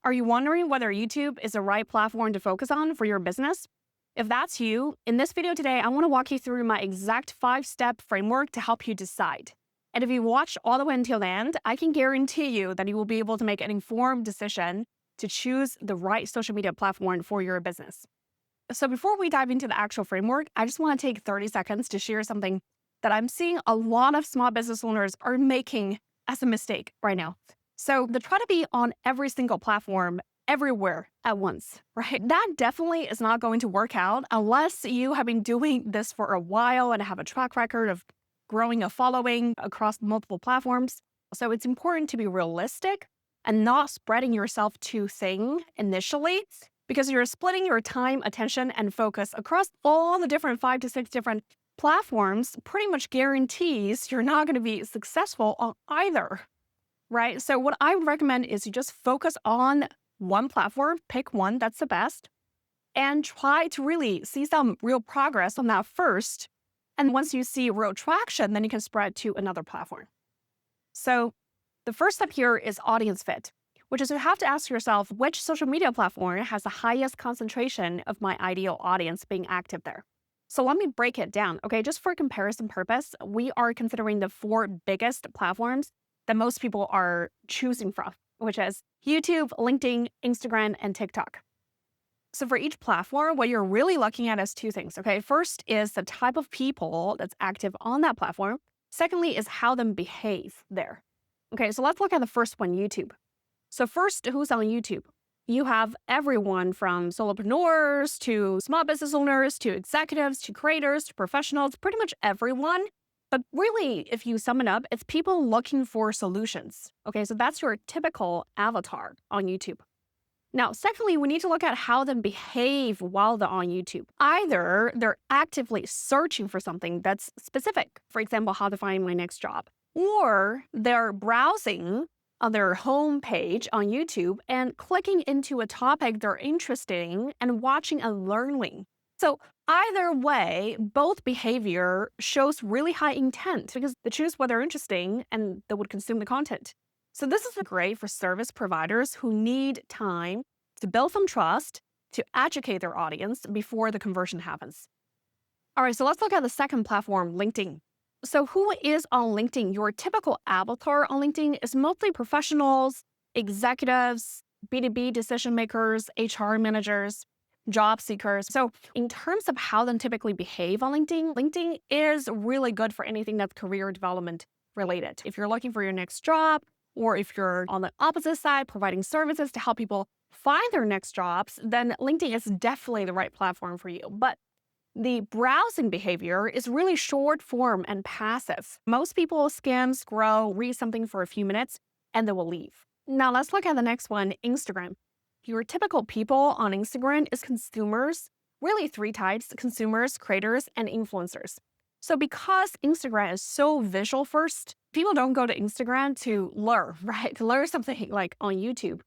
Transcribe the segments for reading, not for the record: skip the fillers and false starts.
Are you wondering whether YouTube is the right platform to focus on for your business? If that's you, in this video today, I want to walk you through my exact 5-step framework to help you decide. And if you watch all the way until the end, I can guarantee you that you will be able to make an informed decision to choose the right social media platform for your business. So before we dive into the actual framework, I just want to take 30 seconds to share something that I'm seeing a lot of small business owners are making as a mistake right now. So they try to be on every single platform everywhere at once, right? That definitely is not going to work out unless you have been doing this for a while and have a track record of growing a following across multiple platforms. So it's important to be realistic and not spreading yourself too thin initially, because you're splitting your time, attention, and focus across all the different 5 to 6 different platforms pretty much guarantees you're not going to be successful on either, right? So what I would recommend is you just focus on one platform, pick one that's the best, and try to really see some real progress on that first. And once you see real traction, then you can spread to another platform. So the first step here is audience fit, which is you have to ask yourself which social media platform has the highest concentration of my ideal audience being active there. So let me break it down, okay? Just for comparison purpose, we are considering the 4 biggest platforms that most people are choosing from, which is YouTube, LinkedIn, Instagram, and TikTok. So for each platform, what you're really looking at is 2 things, okay? First is the type of people that's active on that platform. Secondly is how them behave there. Okay, so let's look at the first one, YouTube. So first, who's on YouTube? You have everyone from solopreneurs to small business owners to executives to creators to professionals, pretty much everyone. But really, if you sum it up, it's people looking for solutions. Okay, so that's your typical avatar on YouTube. Now, secondly, we need to look at how they behave while they're on YouTube. Either they're actively searching for something that's specific, for example, how to find my next job, or they're browsing on their home page on YouTube and clicking into a topic they're interested in and watching and learning. So either way, both behavior shows really high intent because they choose what they're interested in and they would consume the content. So this is great for service providers who need time to build some trust, to educate their audience before the conversion happens. All right, so let's look at the second platform, LinkedIn. So who is on LinkedIn? Your typical avatar on LinkedIn is mostly professionals, executives, B2B decision makers, HR managers, job seekers. So in terms of how they typically behave on LinkedIn, LinkedIn is really good for anything that's career development related. If you're looking for your next job, or if you're on the opposite side, providing services to help people find their next jobs, then LinkedIn is definitely the right platform for you. But the browsing behavior is really short form and passive. Most people skim, scroll, read something for a few minutes, and they will leave. Now let's look at the next one, Instagram. Your typical people on Instagram is consumers, really 3 types, consumers, creators, and influencers. So because Instagram is so visual first, people don't go to Instagram to learn, right? To learn something like on YouTube.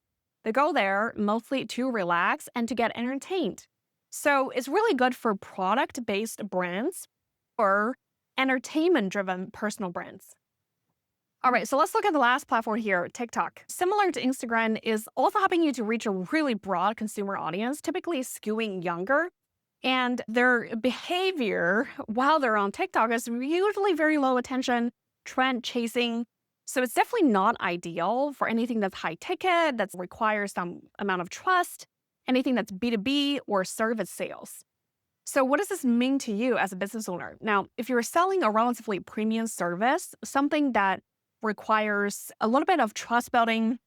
They go there mostly to relax and to get entertained. So it's really good for product-based brands or entertainment-driven personal brands. All right, so let's look at the last platform here, TikTok. Similar to Instagram, is also helping you to reach a really broad consumer audience, typically skewing younger. And their behavior while they're on TikTok is usually very low attention, trend chasing. So it's definitely not ideal for anything that's high ticket, that requires some amount of trust, anything that's B2B or service sales. So what does this mean to you as a business owner? Now, if you're selling a relatively premium service, something that requires a little bit of trust building,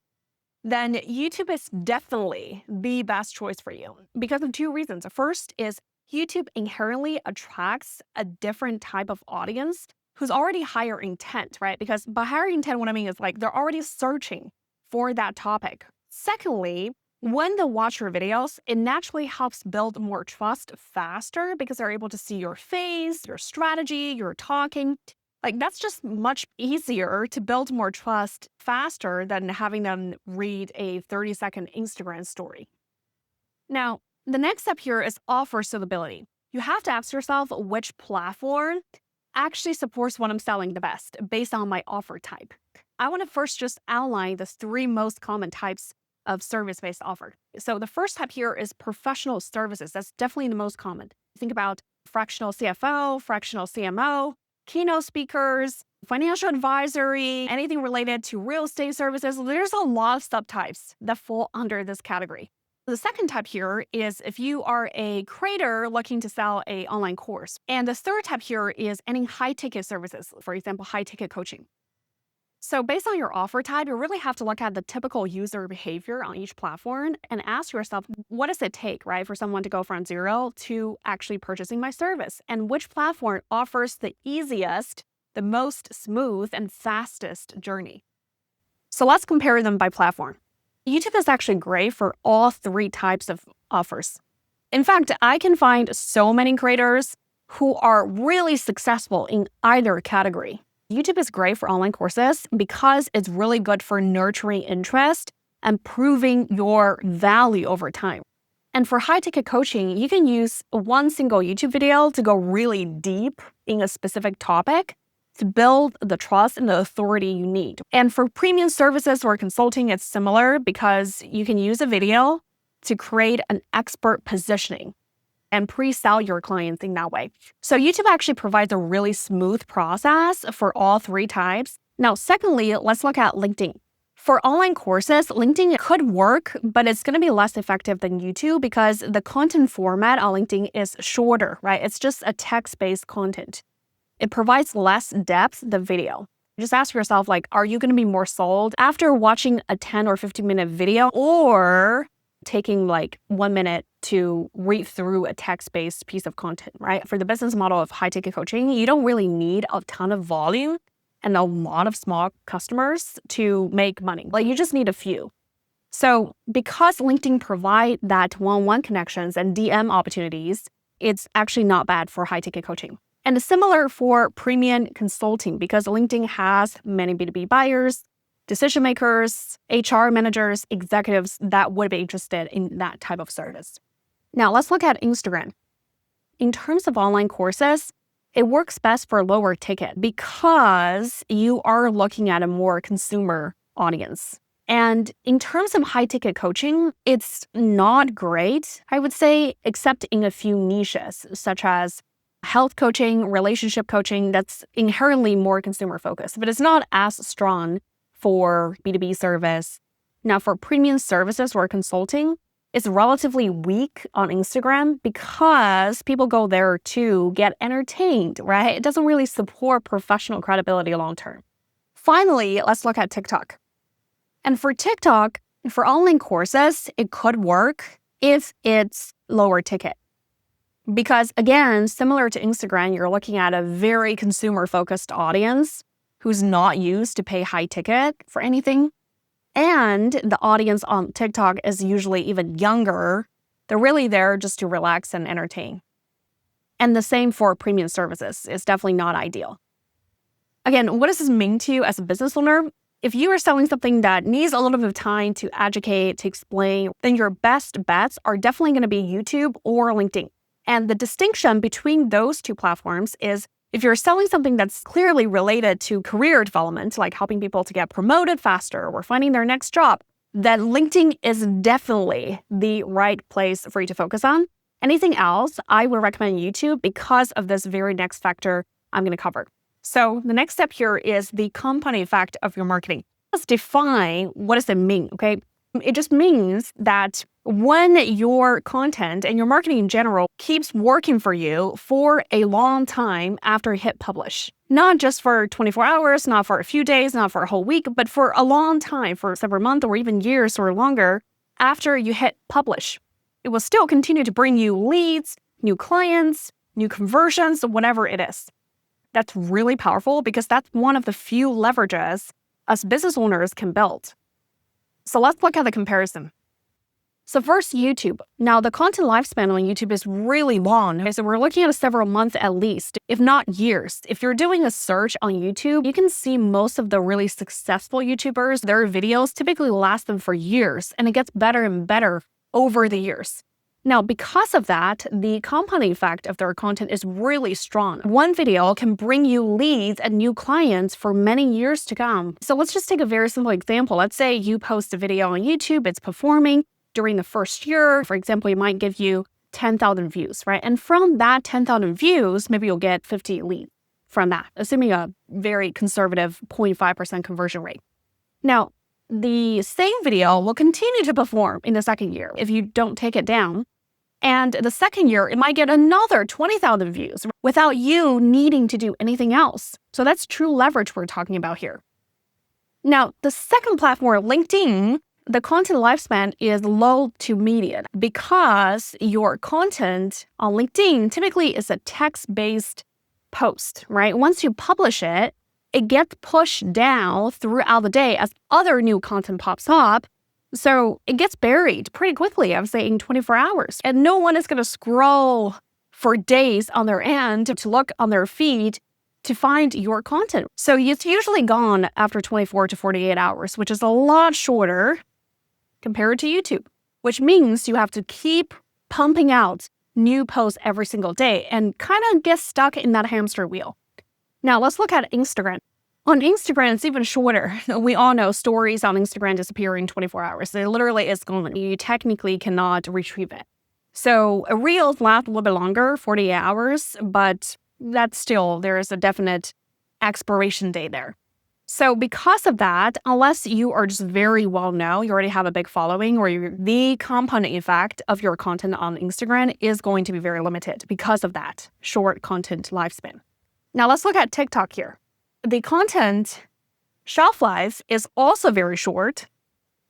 then YouTube is definitely the best choice for you because of 2 reasons. First is YouTube inherently attracts a different type of audience who's already higher intent, right? Because by higher intent, what I mean is like they're already searching for that topic. Secondly, when they watch your videos, it naturally helps build more trust faster because they're able to see your face, your strategy, your talking. Like that's just much easier to build more trust faster than having them read a 30-second Instagram story. Now, the next step here is offer suitability. You have to ask yourself which platform actually supports what I'm selling the best based on my offer type. I want to first just outline the 3 most common types of service-based offer. So the first type here is professional services. That's definitely the most common. Think about fractional CFO, fractional CMO, keynote speakers, financial advisory, anything related to real estate services. There's a lot of subtypes that fall under this category. The second type here is if you are a creator looking to sell an online course. And the third type here is any high-ticket services, for example, high-ticket coaching. So based on your offer type, you really have to look at the typical user behavior on each platform and ask yourself, what does it take, right, for someone to go from zero to actually purchasing my service? And which platform offers the easiest, the most smooth, and fastest journey? So let's compare them by platform. YouTube is actually great for all three types of offers. In fact, I can find so many creators who are really successful in either category. YouTube is great for online courses because it's really good for nurturing interest and proving your value over time. And for high-ticket coaching, you can use one single YouTube video to go really deep in a specific topic to build the trust and the authority you need. And for premium services or consulting, it's similar because you can use a video to create an expert positioning and pre-sell your clients in that way. So YouTube actually provides a really smooth process for all three types. Now, secondly, let's look at LinkedIn. For online courses, LinkedIn could work, but it's going to be less effective than YouTube because the content format on LinkedIn is shorter, right? It's just a text-based content. It provides less depth than video. Just ask yourself, like, are you going to be more sold after watching a 10 or 15-minute video or taking like 1 minute to read through a text-based piece of content, right? For the business model of high-ticket coaching, you don't really need a ton of volume and a lot of small customers to make money. Like, you just need a few. So because LinkedIn provide that one-on-one connections and DM opportunities, it's actually not bad for high-ticket coaching. And similar for premium consulting because LinkedIn has many B2B buyers, decision makers, HR managers, executives that would be interested in that type of service. Now, let's look at Instagram. In terms of online courses, it works best for lower ticket because you are looking at a more consumer audience. And in terms of high-ticket coaching, it's not great, I would say, except in a few niches, such as health coaching, relationship coaching, that's inherently more consumer-focused, but it's not as strong for B2B service. Now, for premium services or consulting, it's relatively weak on Instagram because people go there to get entertained, right? It doesn't really support professional credibility long-term. Finally, let's look at TikTok. And for TikTok, for online courses, it could work if it's lower ticket. Because again, similar to Instagram, you're looking at a very consumer-focused audience who's not used to pay high ticket for anything. And the audience on TikTok is usually even younger. They're really there just to relax and entertain. And the same for premium services. It's definitely not ideal. Again, what does this mean to you as a business owner? If you are selling something that needs a little bit of time to educate, to explain, then your best bets are definitely going to be YouTube or LinkedIn. And the distinction between those two platforms is if you're selling something that's clearly related to career development, like helping people to get promoted faster or finding their next job, then LinkedIn is definitely the right place for you to focus on. Anything else, I would recommend YouTube because of this very next factor I'm going to cover. So the next step here is the compounding effect of your marketing. Let's define what does it mean, okay? It just means that when your content and your marketing in general keeps working for you for a long time after you hit publish, not just for 24 hours, not for a few days, not for a whole week, but for a long time, for several months or even years or longer after you hit publish, it will still continue to bring you leads, new clients, new conversions, whatever it is. That's really powerful because that's one of the few leverages us business owners can build. So let's look at the comparison. So first, YouTube. Now, the content lifespan on YouTube is really long. Okay, so we're looking at several months at least, if not years. If you're doing a search on YouTube, you can see most of the really successful YouTubers, their videos typically last them for years, and it gets better and better over the years. Now, because of that, the compounding effect of their content is really strong. One video can bring you leads and new clients for many years to come. So let's just take a very simple example. Let's say you post a video on YouTube, it's performing during the first year. For example, it might give you 10,000 views, right? And from that 10,000 views, maybe you'll get 50 leads from that, assuming a very conservative 0.5% conversion rate. Now, the same video will continue to perform in the second year if you don't take it down. And the second year, it might get another 20,000 views without you needing to do anything else. So that's true leverage we're talking about here. Now, the second platform, LinkedIn, the content lifespan is low to medium because your content on LinkedIn typically is a text-based post, right? Once you publish it, it gets pushed down throughout the day as other new content pops up. So it gets buried pretty quickly, I would say in 24 hours. And no one is going to scroll for days on their end to look on their feed to find your content. So it's usually gone after 24 to 48 hours, which is a lot shorter compared to YouTube, which means you have to keep pumping out new posts every single day and kind of get stuck in that hamster wheel. Now let's look at Instagram. On Instagram, it's even shorter. We all know stories on Instagram disappear in 24 hours. It literally is gone. You technically cannot retrieve it. So a Reels last a little bit longer, 48 hours, but that's still, there is a definite expiration date there. So because of that, unless you are just very well known, you already have a big following, or the compounding effect of your content on Instagram is going to be very limited because of that short content lifespan. Now let's look at TikTok here. The content shelf life is also very short.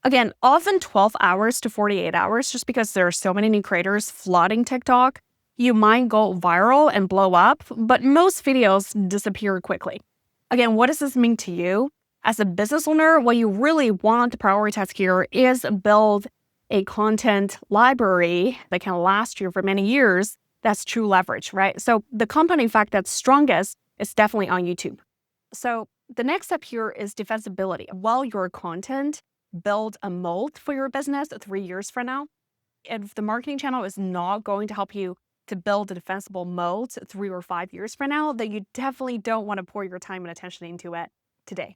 Again, often 12 hours to 48 hours, just because there are so many new creators flooding TikTok. You might go viral and blow up, but most videos disappear quickly. Again, what does this mean to you? As a business owner, what you really want to prioritize here is build a content library that can last you for many years. That's true leverage, right? So the compounding effect that's strongest is definitely on YouTube. So the next step here is defensibility. While your content build a moat for your business 3 years from now, if the marketing channel is not going to help you to build a defensible moat 3 or 5 years from now, then you definitely don't want to pour your time and attention into it today.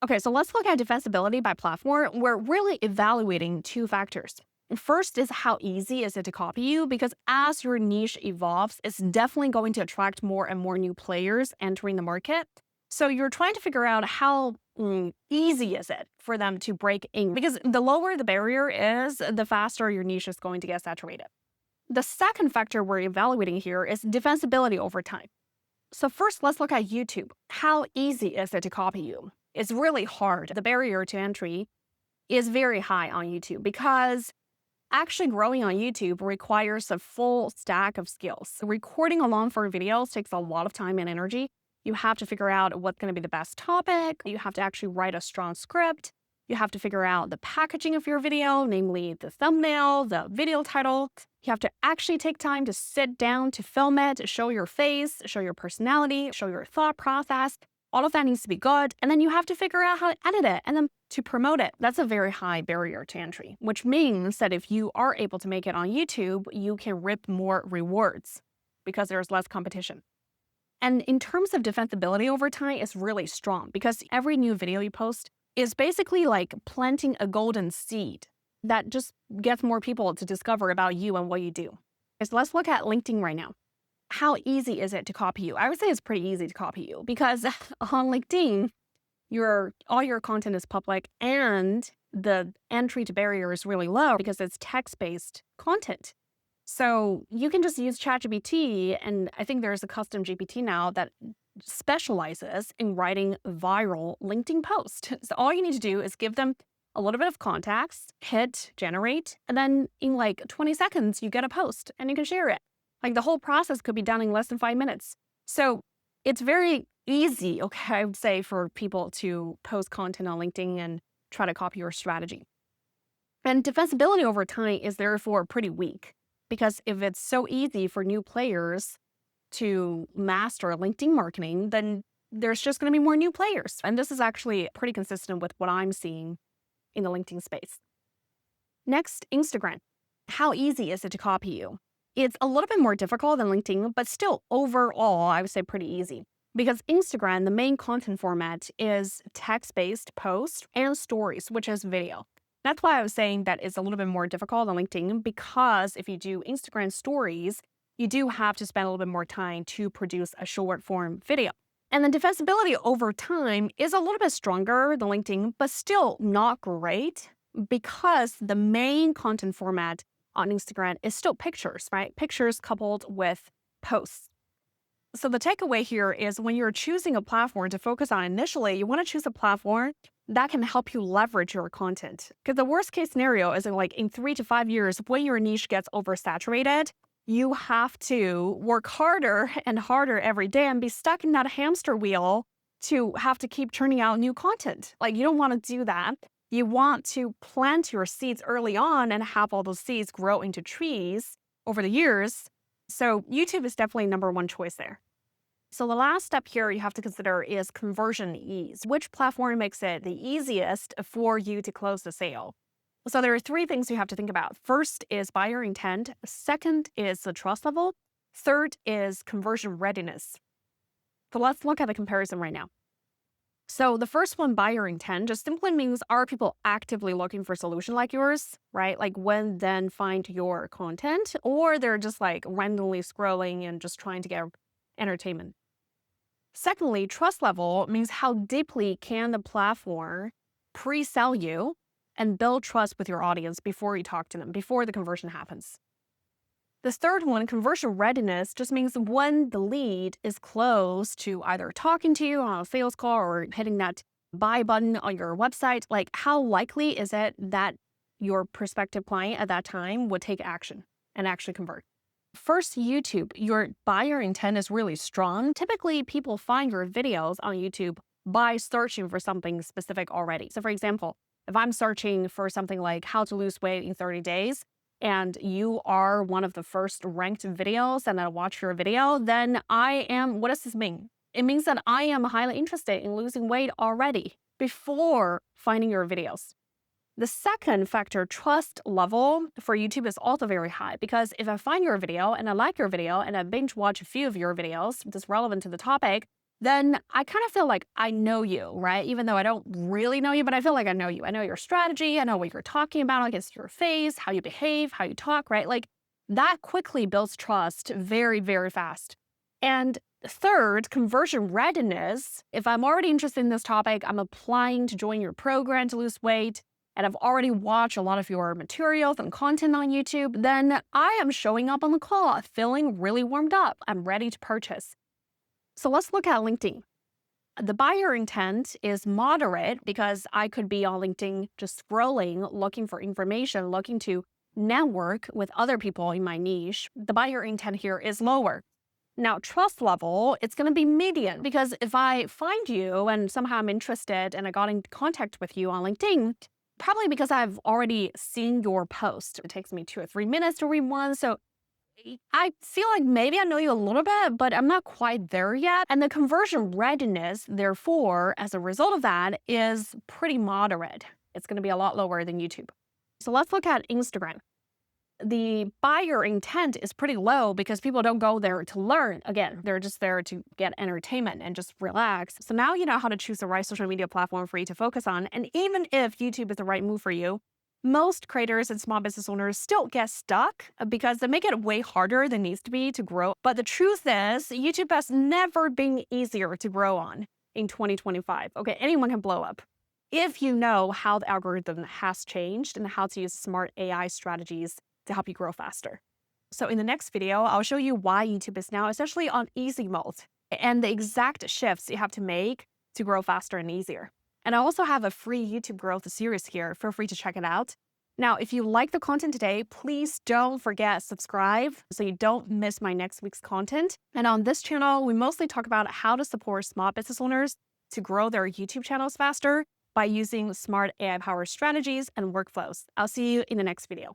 Okay, so let's look at defensibility by platform. We're really evaluating two factors. First is how easy is it to copy you, because as your niche evolves, it's definitely going to attract more and more new players entering the market. So you're trying to figure out how easy is it for them to break in, because the lower the barrier is, the faster your niche is going to get saturated. The second factor we're evaluating here is defensibility over time. So first, let's look at YouTube. How easy is it to copy you? It's really hard. The barrier to entry is very high on YouTube because actually growing on YouTube requires a full stack of skills. Recording a long-form videos takes a lot of time and energy. You have to figure out what's going to be the best topic. You have to actually write a strong script. You have to figure out the packaging of your video, namely the thumbnail, the video title. You have to actually take time to sit down to film it, show your face, show your personality, show your thought process. All of that needs to be good. And then you have to figure out how to edit it and then to promote it. That's a very high barrier to entry, which means that if you are able to make it on YouTube, you can reap more rewards because there's less competition. And in terms of defensibility over time, it's really strong because every new video you post is basically like planting a golden seed that just gets more people to discover about you and what you do. So let's look at LinkedIn right now. How easy is it to copy you? I would say it's pretty easy to copy you because on LinkedIn, all your content is public and the entry to barrier is really low because it's text-based content. So you can just use ChatGPT, and I think there's a custom GPT now that specializes in writing viral LinkedIn posts. So all you need to do is give them a little bit of context, hit generate, and then in like 20 seconds, you get a post and you can share it. Like the whole process could be done in less than 5 minutes. So it's very easy, okay, I would say, for people to post content on LinkedIn and try to copy your strategy. And defensibility over time is therefore pretty weak. Because if it's so easy for new players to master LinkedIn marketing, then there's just going to be more new players. And this is actually pretty consistent with what I'm seeing in the LinkedIn space. Next, Instagram. How easy is it to copy you? It's a little bit more difficult than LinkedIn, but still overall, I would say pretty easy. Because Instagram, the main content format is text-based posts and stories, which is video. That's why I was saying that it's a little bit more difficult than LinkedIn, because if you do Instagram stories, you do have to spend a little bit more time to produce a short form video. And the defensibility over time is a little bit stronger than LinkedIn, but still not great, because the main content format on Instagram is still pictures, right? Pictures coupled with posts. So the takeaway here is when you're choosing a platform to focus on initially, you want to choose a platform that can help you leverage your content. Because the worst case scenario is in 3 to 5 years, when your niche gets oversaturated, you have to work harder and harder every day and be stuck in that hamster wheel to have to keep churning out new content. You don't want to do that. You want to plant your seeds early on and have all those seeds grow into trees over the years. So YouTube is definitely number one choice there. So the last step here you have to consider is conversion ease. Which platform makes it the easiest for you to close the sale? So there are 3 things you have to think about. First is buyer intent. Second is the trust level. Third is conversion readiness. So let's look at the comparison right now. So the first one, buyer intent, just simply means, are people actively looking for a solution like yours, right? When then find your content, or they're just randomly scrolling and just trying to get entertainment. Secondly, trust level means how deeply can the platform pre-sell you and build trust with your audience before you talk to them, before the conversion happens. The third one, conversion readiness, just means when the lead is close to either talking to you on a sales call or hitting that buy button on your website, how likely is it that your prospective client at that time would take action and actually convert? First, YouTube, your buyer intent is really strong. Typically, people find your videos on YouTube by searching for something specific already. So for example, if I'm searching for something like how to lose weight in 30 days, and you are one of the first ranked videos and I watch your video, then what does this mean? It means that I am highly interested in losing weight already before finding your videos. The second factor, trust level for YouTube, is also very high, because if I find your video and I like your video and I binge watch a few of your videos that's relevant to the topic, then I kind of feel like I know you, right? Even though I don't really know you, but I feel like I know you. I know your strategy. I know what you're talking about. I guess your face, how you behave, how you talk, right? That quickly builds trust very, very fast. And third, conversion readiness. If I'm already interested in this topic, I'm applying to join your program to lose weight, and I've already watched a lot of your materials and content on YouTube, then I am showing up on the call, feeling really warmed up. I'm ready to purchase. So let's look at LinkedIn. The buyer intent is moderate because I could be on LinkedIn just scrolling, looking for information, looking to network with other people in my niche. The buyer intent here is lower. Now, trust level, it's going to be median, because if I find you and somehow I'm interested and I got in contact with you on LinkedIn, probably because I've already seen your post. It takes me 2 or 3 minutes to read one. So I feel like maybe I know you a little bit, but I'm not quite there yet. And the conversion readiness, therefore, as a result of that, is pretty moderate. It's going to be a lot lower than YouTube. So let's look at Instagram. The buyer intent is pretty low because people don't go there to learn. Again, they're just there to get entertainment and just relax. So now you know how to choose the right social media platform for you to focus on. And even if YouTube is the right move for you, most creators and small business owners still get stuck because they make it way harder than it needs to be to grow. But the truth is, YouTube has never been easier to grow on in 2025. Okay, anyone can blow up if you know how the algorithm has changed and how to use smart AI strategies to help you grow faster. So in the next video, I'll show you why YouTube is now essentially on easy mode and the exact shifts you have to make to grow faster and easier. And I also have a free YouTube growth series here. Feel free to check it out. Now, if you like the content today, please don't forget subscribe so you don't miss my next week's content. And on this channel, we mostly talk about how to support small business owners to grow their YouTube channels faster by using smart AI-powered strategies and workflows. I'll see you in the next video.